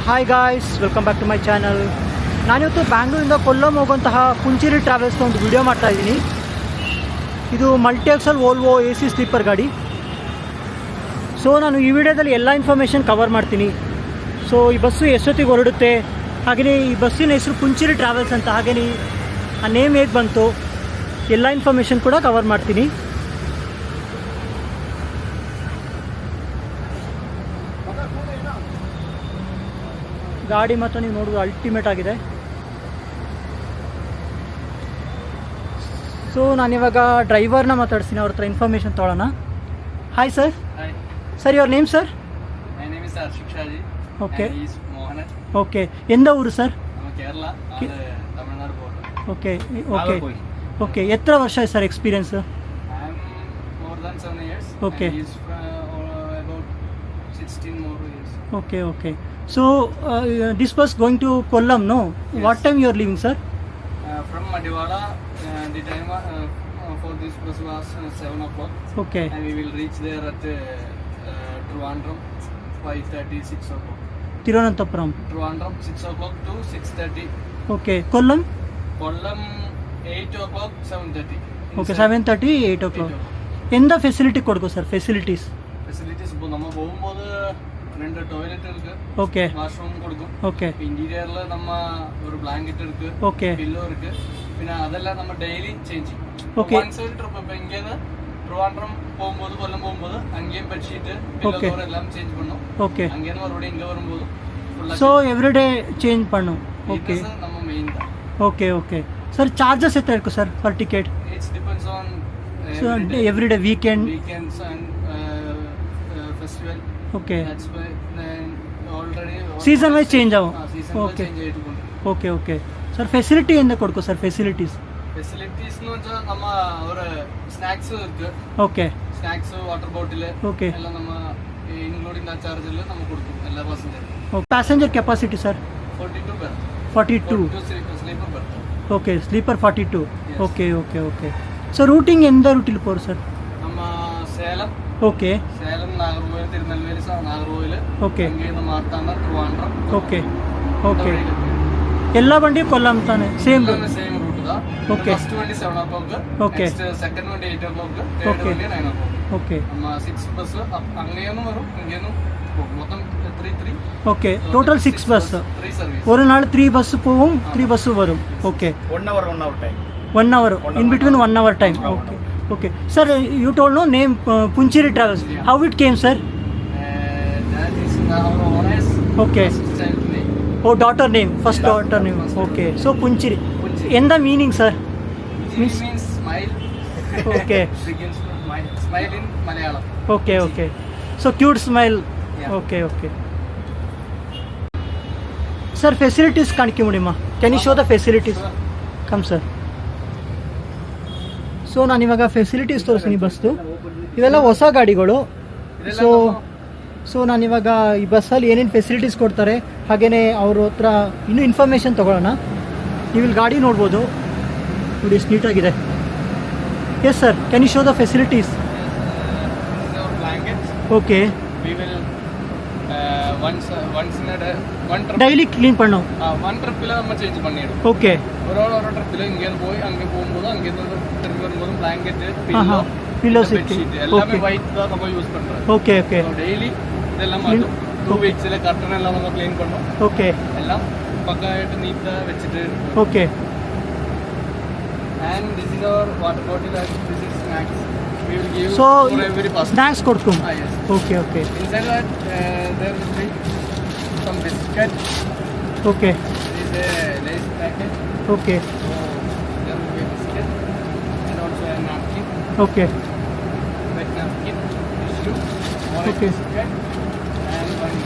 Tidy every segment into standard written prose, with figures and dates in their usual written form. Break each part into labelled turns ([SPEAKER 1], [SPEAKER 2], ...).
[SPEAKER 1] Hi guys, welcome back to my channel. ನಾನಿವತ್ತು ಬ್ಯಾಂಗ್ಳೂರಿಂದ ಕೊಲ್ಲಂ ಹೋಗುವಂತಹ ಪುಂಚೇರಿ ಟ್ರಾವೆಲ್ಸ್ನ ಒಂದು ವಿಡಿಯೋ ಮಾಡ್ತಾ ಇದ್ದೀನಿ. ಇದು multi axle Volvo AC sleeper ಗಾಡಿ. ಸೊ ನಾನು ಈ ವಿಡಿಯೋದಲ್ಲಿ ಎಲ್ಲ ಇನ್ಫಾರ್ಮೇಷನ್ ಕವರ್ ಮಾಡ್ತೀನಿ. ಸೊ ಈ ಬಸ್ಸು ಎಷ್ಟೊತ್ತಿಗೆ ಹೊರಡುತ್ತೆ, ಹಾಗೆಯೇ ಈ ಬಸ್ಸಿನ ಹೆಸರು ಪುಂಚೇರಿ ಟ್ರಾವೆಲ್ಸ್ ಅಂತ, ಹಾಗೆಯೇ ಆ ನೇಮ್ ಹೇಗೆ ಬಂತು, ಎಲ್ಲ ಇನ್ಫಾರ್ಮೇಷನ್ ಕೂಡ ಕವರ್ ಮಾಡ್ತೀನಿ. ಗಾಡಿ ಮಾತ್ರ ನೀವು ನೋಡೋದು ಅಲ್ಟಿಮೇಟ್ ಆಗಿದೆ. ಸೊ ನಾನಿವಾಗ ಡ್ರೈವರ್ನ ಮಾತಾಡ್ತೀನಿ, ಅವ್ರ ಹತ್ರ ಇನ್ಫಾರ್ಮೇಷನ್ ತೊಗೊಳ್ಳೋಣ. Hi sir. Sir, your name sir?
[SPEAKER 2] My name is Arshik Shaji.
[SPEAKER 1] Okay.
[SPEAKER 2] And he is Mohan.
[SPEAKER 1] Okay, ಎಂದ ಊರು sir?
[SPEAKER 2] Kerala, Tamil Nadu border.
[SPEAKER 1] Okay okay okay. ಎತ್ತರ ವರ್ಷ sir experience?
[SPEAKER 2] I am more than 7 years.
[SPEAKER 1] Okay.
[SPEAKER 2] And he is about 16 more years.
[SPEAKER 1] Okay okay. So this bus going to Kollam, no? What time you are leaving sir?
[SPEAKER 2] From Madiwala, the time for this bus was 7 o'clock.
[SPEAKER 1] Okay
[SPEAKER 2] And we will reach there at Trivandrum 5:30, 6 o'clock.
[SPEAKER 1] Thiruvananthapuram.
[SPEAKER 2] Trivandrum 6 o'clock to 6:30.
[SPEAKER 1] Okay. Kollam?
[SPEAKER 2] Kollam 8 o'clock, 7:30.
[SPEAKER 1] Okay, 7:30, 8 o'clock. ಎಂದ facility ಕೊಡ್ಕೋ sir? Facilities
[SPEAKER 2] நம்ம போகும்போது 2 toilet இருக்கு.
[SPEAKER 1] Okay.
[SPEAKER 2] Washroom கொடுக்கும்.
[SPEAKER 1] Okay.
[SPEAKER 2] இன்டீரியர்ல நம்ம ஒரு blanket இருக்கு.
[SPEAKER 1] Okay.
[SPEAKER 2] Pillow இருக்கு. പിന്നെ அதெல்லாம் நம்ம டெய்லி சேஞ்ச் ചെയ്യും.
[SPEAKER 1] ஓகே.
[SPEAKER 2] ஒன் சைடு ட்ரிப் இப்போ இங்கேருந்து ட்ரிவாண்ட்ரம் போகும்போது கொல்லம் போகும்போது அங்கேயும் பெட்ஷீட் பில்லோ கவர் எல்லாம் சேஞ்ச் பண்ணோம்.
[SPEAKER 1] ஓகே.
[SPEAKER 2] அங்கேருந்து மறுபடியும் இங்கே வரும்போது
[SPEAKER 1] ಸೊ ಎವ್ರಿ ಡೇ ಚೇಂಜ್ பண்ணும். ಓಕೆ
[SPEAKER 2] நம்ம மெயின் தான்.
[SPEAKER 1] Okay okay. ಸರ್, ಚಾರ್ಜಸ್ ಎತ್ತ ಇರ್ಕು sir for ticket?
[SPEAKER 2] It's depends on
[SPEAKER 1] every day, weekend,
[SPEAKER 2] weekends and festival.
[SPEAKER 1] Okay.
[SPEAKER 2] That's why already
[SPEAKER 1] season wise change ಆವು.
[SPEAKER 2] season
[SPEAKER 1] ಓಕೆ
[SPEAKER 2] change ആയിട്ടുണ്ട്.
[SPEAKER 1] Okay okay. Sir, facility ಎಂದ ಕೊಡ್ಕೋ sir? Facilities
[SPEAKER 2] facilities നമ്മ ഒരു snacks ഇருக்கு.
[SPEAKER 1] Okay.
[SPEAKER 2] Snacks water bottle
[SPEAKER 1] okay
[SPEAKER 2] എല്ലാം നമ്മ including ആ ചാർജിൽ നമ്മൾ കൊടുക്കും എല്ലാ പാസഞ്ചറും.
[SPEAKER 1] Passenger capacity sir?
[SPEAKER 2] 42 berth.
[SPEAKER 1] 42.
[SPEAKER 2] Sleeper berth.
[SPEAKER 1] Okay, sleeper 42. Okay okay okay. So routing ಎಂದ ರೂಟಿಲ್ ಪೋರು ಸರ್?
[SPEAKER 2] നമ്മ സേലം
[SPEAKER 1] ಓಕೆ.
[SPEAKER 2] നാഗർകോവിൽ, തിരുനെൽവേലി, നാഗർകോവിൽ,
[SPEAKER 1] ಓಕೆ
[SPEAKER 2] ഇങ്ങനെ മാർത്താണ്ഡ, ട്രിവാൻഡ്രം.
[SPEAKER 1] Okay okay. ಎಲ್ಲ ಬಂಡಿ ಕೊಲ್ಲಂ ತಾನೆ? ಸೇಮ್
[SPEAKER 2] ಸೇಮ್ ರೂಟ್ ದಾ.
[SPEAKER 1] Okay.
[SPEAKER 2] ಫಸ್ಟ್ വണ്ടി 7 o'clock.
[SPEAKER 1] Okay.
[SPEAKER 2] ನೆಕ್ಸ್ಟ್ ಸೆಕೆಂಡ್ ವണ്ടി 8 o'clock. Third
[SPEAKER 1] Okay.
[SPEAKER 2] വണ്ടി 9 o'clock.
[SPEAKER 1] ಓಕೆ
[SPEAKER 2] ನಮ್ಮ 6 ಬಸ್ അങ്ങനെയൊന്നും വരും, ഇങ്ങനെയൊന്നും പോകും. മൊത്തം 3
[SPEAKER 1] ಓಕೆ. Total 6 bus.
[SPEAKER 2] 3 ಸರ್ವಿಸ್.
[SPEAKER 1] ஒரு நாள் 3 பஸ் போகும், 3 பஸ் வரும். Okay.
[SPEAKER 2] 1 hour time.
[SPEAKER 1] 1 hour in between, 1 hour time. Okay okay. Sir, you told no name Puncheri Travels. How it came, sir?
[SPEAKER 2] That is our owners.
[SPEAKER 1] Okay.
[SPEAKER 2] Child name.
[SPEAKER 1] Oh, daughter name, first daughter name. Okay. So Puncheri. And the meaning, sir?
[SPEAKER 2] Means smile.
[SPEAKER 1] Okay.
[SPEAKER 2] Begins with smile. Smile in Malayalam.
[SPEAKER 1] Okay okay. So cute smile.
[SPEAKER 2] Yeah.
[SPEAKER 1] Okay okay. Sir, facilities ಕಾಣಿಕೆ ಮುಡಿಮ. Can you show the facilities?
[SPEAKER 2] Sure.
[SPEAKER 1] Come sir. So ನಾನಿವಾಗ facilities ತೋರಿಸ್ತೀನಿ ಬಸ್ದು. ಇವೆಲ್ಲ ಹೊಸ ಗಾಡಿಗಳು. So ನಾನಿವಾಗ ಈ ಬಸ್ಸಲ್ಲಿ ಏನೇನು ಫೆಸಿಲಿಟೀಸ್ ಕೊಡ್ತಾರೆ, ಹಾಗೆಯೇ ಅವ್ರ ಹತ್ರ ಇನ್ನೂ ಇನ್ಫಾರ್ಮೇಷನ್ ತೊಗೊಳ್ಳೋಣ. ನೀವು ಇಲ್ಲಿ ಗಾಡಿ ನೋಡ್ಬೋದು, ನೋಡಿ ಎಷ್ಟು ನೀಟಾಗಿದೆ. Yes sir, can you show the facilities?
[SPEAKER 2] Our blankets.
[SPEAKER 1] Okay.
[SPEAKER 2] We will once in a day, one trip.
[SPEAKER 1] Daily clean பண்ணோம்.
[SPEAKER 2] One trip ல நம்ம சேஞ்ச் பண்ணிடுவோம்.
[SPEAKER 1] ಓಕೆ.
[SPEAKER 2] ஒரு ட்ரிப்பில் இங்கேருந்து போய் அங்கே போகும்போது அங்கேருந்து திரும்பி வரும்போது பிளாங்கெட்டு,
[SPEAKER 1] ஆஹா,
[SPEAKER 2] பில்லோ,
[SPEAKER 1] pillows
[SPEAKER 2] பெட்ஷீட் எல்லாமே
[SPEAKER 1] okay.
[SPEAKER 2] ஒயிட் தான் நம்ம யூஸ் பண்ணுறோம்.
[SPEAKER 1] ஓகே ஓகே
[SPEAKER 2] டெய்லி இதெல்லாம் மாட்டோம். 2 வீக்ஸில் கர்டன் எல்லாம் நம்ம க்ளீன் பண்ணோம்.
[SPEAKER 1] ஓகே
[SPEAKER 2] எல்லாம் பக்காയിട്ട് நீட்டாக வச்சுட்டு.
[SPEAKER 1] Okay.
[SPEAKER 2] And this is our water bottle and this is snacks. We will give
[SPEAKER 1] so
[SPEAKER 2] for every person.
[SPEAKER 1] Snacks ಕೊಡ್ತೀನಿ.
[SPEAKER 2] Yes.
[SPEAKER 1] Okay okay
[SPEAKER 2] Inside that there will be some biscuit.
[SPEAKER 1] Okay
[SPEAKER 2] This is a lace packet.
[SPEAKER 1] Okay
[SPEAKER 2] So there will be a biscuit and also a napkin,
[SPEAKER 1] okay
[SPEAKER 2] wet napkin, tissue, one
[SPEAKER 1] Okay.
[SPEAKER 2] biscuit and one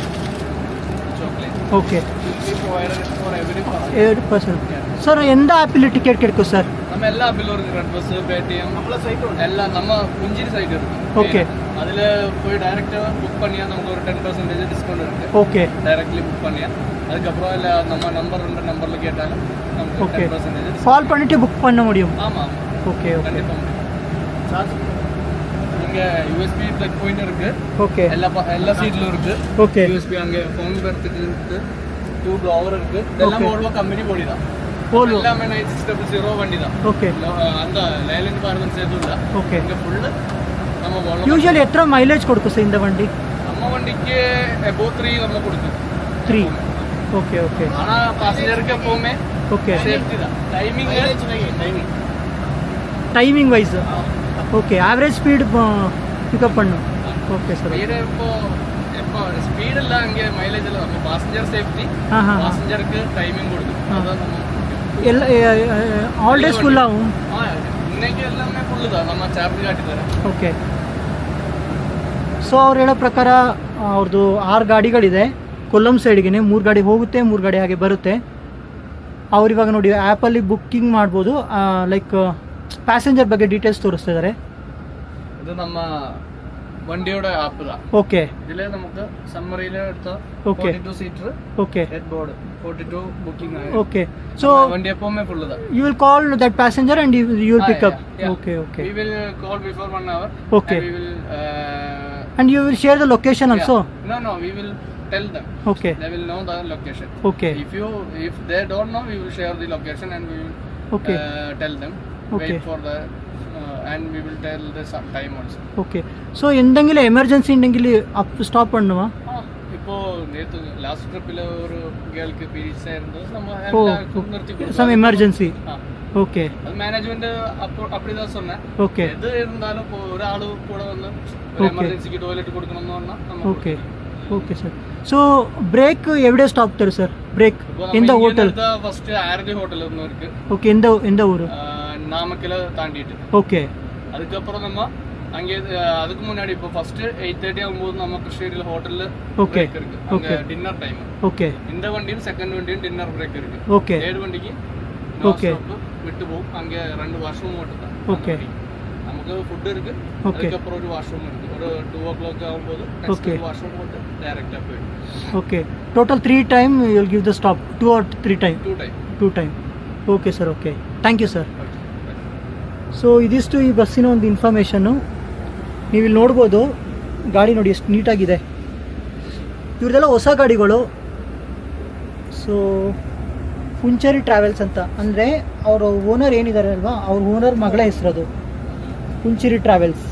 [SPEAKER 2] chocolate.
[SPEAKER 1] Okay.
[SPEAKER 2] Will be provided for every person.
[SPEAKER 1] 2%.
[SPEAKER 2] Yeah.
[SPEAKER 1] Sir, ಎಂದ ಆ್ಯಪಲ್ಲಿ ticket ಕೆಡ್ಕೋ sir?
[SPEAKER 2] நம்ம எல்லா பில்லும் இருக்கு. Red bus, Paytm, நம்மள side எல்லாம் நம்ம புஞ்சிரி side இருக்கு.
[SPEAKER 1] Okay.
[SPEAKER 2] அதுல போய் டைரக்டா புக் பண்ணியா நமக்கு ஒரு 10% டிஸ்கவுண்ட் இருக்கு.
[SPEAKER 1] ஓகே
[SPEAKER 2] டைரக்ட்லி புக் பண்ணியா அதுக்கப்புறம் இல்லை நம்ம நம்பர் 2 நம்பர்ல கேட்டாலும் நமக்கு
[SPEAKER 1] Okay.
[SPEAKER 2] 10%
[SPEAKER 1] ಕಾಲ್ பண்ணிட்டு புக் பண்ண முடியும்.
[SPEAKER 2] ஆமா
[SPEAKER 1] ஓகே ஓகே
[SPEAKER 2] கண்டிப்பா சார்ஜ் அங்கே யூஎஸ்பி ப்ளக் பாயிண்ட் இருக்கு,
[SPEAKER 1] ஓகே
[SPEAKER 2] எல்லா சீட்லும் இருக்கு.
[SPEAKER 1] ஓகே
[SPEAKER 2] யூஎஸ்பி அங்கே ஃபோன் பெர்த்துக்கு இருக்கு, 2 ப்ளோவர் இருக்கு. இதெல்லாம் ஓல்வோ கம்பெனி பொடி தான்.
[SPEAKER 1] ஓல்வோ
[SPEAKER 2] எல்லாமே 9600 வண்டி தான்.
[SPEAKER 1] ஓಕೆ
[SPEAKER 2] அந்த லைலண்ட் பார்மன் சேர்த்துಲ್ಲ.
[SPEAKER 1] ಓಕೆ
[SPEAKER 2] இங்கே ஃபுல்லு நம்ம ஓல்வோ.
[SPEAKER 1] ಯೂಶಲಿ ಎತ್ತರ ಮೈಲೇಜ್ ಕೊಡ್ಕು ಸರ್ ಇಂದ ವಂಡಿ?
[SPEAKER 2] நம்ம வண்டிக்கு above 3 நம்ம கொடுக்கும்.
[SPEAKER 1] 3 ಓಕೆ ಓಕೆ.
[SPEAKER 2] ஆனால் பேசஞ்சருக்கு எப்பவுமே
[SPEAKER 1] ಓಕೆ
[SPEAKER 2] சேஃப்டி தான்.
[SPEAKER 1] Timing wise okay. Average speed pickup பண்ணும். Okay sir.
[SPEAKER 2] ஸ்பீடு இப்போ ஸ்பீடு இல்லை, அங்கே மைலேஜ் இல்லை. நம்ம பாசஞ்சர் சேஃப்டி,
[SPEAKER 1] ಹಾಂ ಹಾಂ
[SPEAKER 2] பாசஞ்சருக்கு டைமிங் கொடுக்கும். அதான் நம்ம
[SPEAKER 1] ಎಲ್ಲ ಆಲ್ ಡೇಸ್ ಫುಲ್ ಆகும்?
[SPEAKER 2] இன்னைக்கு எல்லாமே ಫುಲ್ தான். நம்ம ಚಾರ್ಜ್ ಕಾಟಿದ್ದಾರೆ.
[SPEAKER 1] ಓಕೆ. ಸೊ ಅವ್ರು ಹೇಳೋ ಪ್ರಕಾರ ಅವ್ರದ್ದು 6 ಗಾಡಿಗಳಿದೆ ಕೊಲ್ಲಂ ಸೈಡ್ಗೆ. 3 ಗಾಡಿ ಹೋಗುತ್ತೆ, 3 ಗಾಡಿ ಹಾಗೆ ಬರುತ್ತೆ. ಅವ್ರು ಇವಾಗ ನೋಡಿ ಆ್ಯಪಲ್ಲಿ ಬುಕ್ಕಿಂಗ್ ಮಾಡ್ಬೋದು. ಲೈಕ್ ಪ್ಯಾಸೆಂಜರ್ ಬಗ್ಗೆ ಡೀಟೇಲ್ಸ್ ತೋರಿಸ್ತಾ ಇದ್ದಾರೆ.
[SPEAKER 2] ഇത് നമ്മ വണ്ടിയുടെ ആപ്പ് தான்.
[SPEAKER 1] ಓಕೆ
[SPEAKER 2] ഇതിലെ നമുക്ക് സമ്മറിയിൽ എടുത്ത
[SPEAKER 1] okay
[SPEAKER 2] 42 seater
[SPEAKER 1] okay
[SPEAKER 2] head board 42 booking ആയി.
[SPEAKER 1] ಓಕೆ. ಸೊ
[SPEAKER 2] വണ്ടി എപ്പോഴും ഫുൾ தான்.
[SPEAKER 1] you will call that passenger and you will pick up.
[SPEAKER 2] Yeah.
[SPEAKER 1] Okay okay.
[SPEAKER 2] We will call before 1 hour.
[SPEAKER 1] Okay.
[SPEAKER 2] And we will
[SPEAKER 1] And you will share the location also?
[SPEAKER 2] No, we will tell them.
[SPEAKER 1] Okay.
[SPEAKER 2] They will know the location.
[SPEAKER 1] Okay.
[SPEAKER 2] If they don't know, we will share the location and we will
[SPEAKER 1] Okay.
[SPEAKER 2] tell them.
[SPEAKER 1] Okay.
[SPEAKER 2] Wait for the and we will tell the time also.
[SPEAKER 1] Okay. So എന്തെങ്കിലും emergency ഉണ്ടെങ്കിൽ up stop பண்ணுமா?
[SPEAKER 2] இப்போ நேத்து last ட்ரிப்பில் ஒரு கேர்ளுக்கு periods ஆயிருந்தது. நம்ம
[SPEAKER 1] ஓ
[SPEAKER 2] நிறுத்தி
[SPEAKER 1] some emergency. Okay.
[SPEAKER 2] அது மேனேஜ்மெண்ட் அப்படிதான் சொன்னேன்.
[SPEAKER 1] ஓகே.
[SPEAKER 2] எது இருந்தாலும் இப்போ ஒரு ஆளு கூட வந்து ஒரு எமர்ஜென்சிக்கு டாய்லெட் கொடுக்கணும்னு சொன்னா நம்ம
[SPEAKER 1] okay okay sir. So break ಎവിടെ ಸ್ಟಾಪ್ ತಾರೆ ಸರ್? ಬ್ರೇಕ್ எந்த ஹோட்டல்?
[SPEAKER 2] ஃபர்ஸ்ட் ஆரதி ஹோட்டல் ஒன்று இருக்கு.
[SPEAKER 1] ஓகே. எந்த ஊர்?
[SPEAKER 2] நாமக்கல தாண்டிட்டு.
[SPEAKER 1] ஓகே.
[SPEAKER 2] அதுக்கப்புறம் நம்ம அங்கே அதுக்கு முன்னாடி இப்போ ஃபர்ஸ்ட் 8:30 ஆகும்போது நம்ம கிருஷ்ணகிரியில் ஹோட்டல்ல
[SPEAKER 1] ஓகே
[SPEAKER 2] பிரேக் இருக்கு. அங்க டின்னர் டைம்.
[SPEAKER 1] ஓகே.
[SPEAKER 2] இந்த வண்டியும் செகண்ட் வண்டியும் டின்னர் பிரேக் இருக்கு.
[SPEAKER 1] ஓகே.
[SPEAKER 2] ஏழு வண்டிக்கு
[SPEAKER 1] ஓகே
[SPEAKER 2] விட்டு போகும். அங்க 2 வாஷ்ரூம் மட்டும் தான்.
[SPEAKER 1] ஓகே.
[SPEAKER 2] நமக்கு ஃபுட் இருக்கு. அதுக்கப்புறம் ஒரு வாஷ்ரூம் இருக்கு. ஒரு 2 o'clock ஆகும்போது
[SPEAKER 1] ஓகே
[SPEAKER 2] வாஷ்ரூம் போட்டு டைரக்டா போயிடும்.
[SPEAKER 1] Okay. Total 3 time you will give the stop? 2 or 3 time? 2 time. Okay sir. Okay, thank you sir. So ಇದಿಷ್ಟು ಈ ಬಸ್ಸಿನ ಒಂದು ಇನ್ಫಾರ್ಮೇಷನ್ನು. ನೀವು ಇಲ್ಲಿ ನೋಡ್ಬೋದು ಗಾಡಿ ನೋಡಿ ಎಷ್ಟು ನೀಟಾಗಿದೆ. ಇವ್ರದೆಲ್ಲ ಹೊಸ ಗಾಡಿಗಳು. ಸೊ ಪುಂಚೇರಿ ಟ್ರಾವೆಲ್ಸ್ ಅಂತ, ಅಂದರೆ ಅವರು ಓನರ್ ಏನಿದ್ದಾರೆ ಅಲ್ವಾ, ಅವ್ರ ಓನರ್ ಮಗಳ ಹೆಸರದು ಪುಂಚೇರಿ ಟ್ರಾವೆಲ್ಸ್.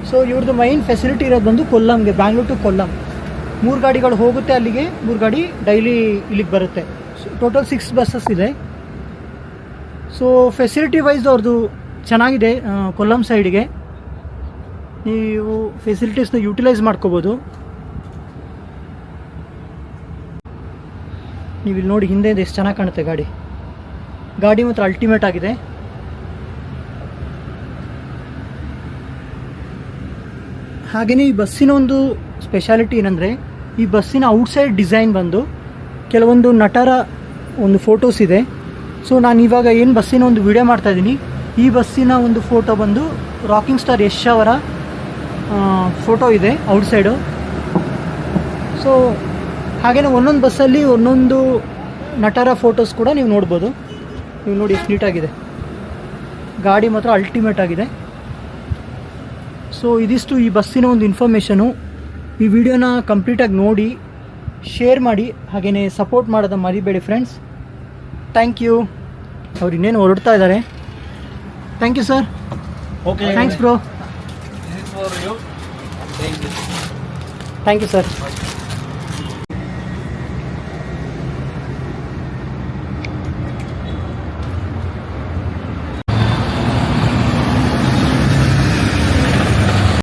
[SPEAKER 1] ಸೊ ಇವ್ರದ್ದು ಮೈನ್ ಫೆಸಿಲಿಟಿ ಇರೋದು ಬಂದು ಕೊಲ್ಲಂಗೆ, ಬ್ಯಾಂಗ್ಳೂರ್ ಟು ಕೊಲ್ಲಂ. 3 ಗಾಡಿಗಳು ಹೋಗುತ್ತೆ ಅಲ್ಲಿಗೆ, 3 ಗಾಡಿ ಡೈಲಿ ಇಲ್ಲಿಗೆ ಬರುತ್ತೆ. ಟೋಟಲ್ 6 ಬಸ್ಸಸ್ ಇದೆ. ಸೊ ಫೆಸಿಲಿಟಿ ವೈಸ್ ಅವ್ರದ್ದು ಚೆನ್ನಾಗಿದೆ. ಕೊಲ್ಲಂ ಸೈಡ್ಗೆ ನೀವು ಫೆಸಿಲಿಟೀಸ್ನ ಯೂಟಿಲೈಸ್ ಮಾಡ್ಕೋಬೋದು. ನೀವು ಇಲ್ಲಿ ನೋಡಿ ಹಿಂದೆ ಎಷ್ಟು ಚೆನ್ನಾಗಿ ಕಾಣುತ್ತೆ ಗಾಡಿ ಮಾತ್ರ ಅಲ್ಟಿಮೇಟ್ ಆಗಿದೆ. ಹಾಗೆಯೇ ಈ ಬಸ್ಸಿನ ಒಂದು ಸ್ಪೆಷಾಲಿಟಿ ಏನಂದರೆ, ಈ ಬಸ್ಸಿನ ಔಟ್ಸೈಡ್ ಡಿಸೈನ್ ಬಂದು ಕೆಲವೊಂದು ನಟರ ಒಂದು ಫೋಟೋಸ್ ಇದೆ. ಸೊ ನಾನು ಇವಾಗ ಏನು ಬಸ್ಸಿನ ಒಂದು ವಿಡಿಯೋ ಮಾಡ್ತಾಯಿದ್ದೀನಿ, ಈ ಬಸ್ಸಿನ ಒಂದು ಫೋಟೋ ಬಂದು ರಾಕಿಂಗ್ ಸ್ಟಾರ್ ಯಶ್ ಅವರ ಫೋಟೋ ಇದೆ ಔಟ್ಸೈಡು. ಸೊ ಹಾಗೆಯೇ ಒಂದೊಂದು ಬಸ್ಸಲ್ಲಿ ಒಂದೊಂದು ನಟರ ಫೋಟೋಸ್ ಕೂಡ ನೀವು ನೋಡ್ಬೋದು. ನೀವು ನೋಡಿ ಎಷ್ಟು ನೀಟಾಗಿದೆ, ಗಾಡಿ ಮಾತ್ರ ಅಲ್ಟಿಮೇಟ್ ಆಗಿದೆ. ಸೊ ಇದಿಷ್ಟು ಈ ಬಸ್ಸಿನ ಒಂದು ಇನ್ಫಾರ್ಮೇಷನು. ಈ ವಿಡಿಯೋನ ಕಂಪ್ಲೀಟಾಗಿ ನೋಡಿ, ಶೇರ್ ಮಾಡಿ, ಹಾಗೆಯೇ ಸಪೋರ್ಟ್ ಮಾಡೋದನ್ನು ಮರಿಬೇಡಿ ಫ್ರೆಂಡ್ಸ್. Thank you. ಅವ್ರು ಇನ್ನೇನು ಹೊರಡ್ತಾ ಇದ್ದಾರೆ. Thank you sir.
[SPEAKER 2] Okay,
[SPEAKER 1] thanks bro.
[SPEAKER 2] This is for you.
[SPEAKER 1] Thank you sir.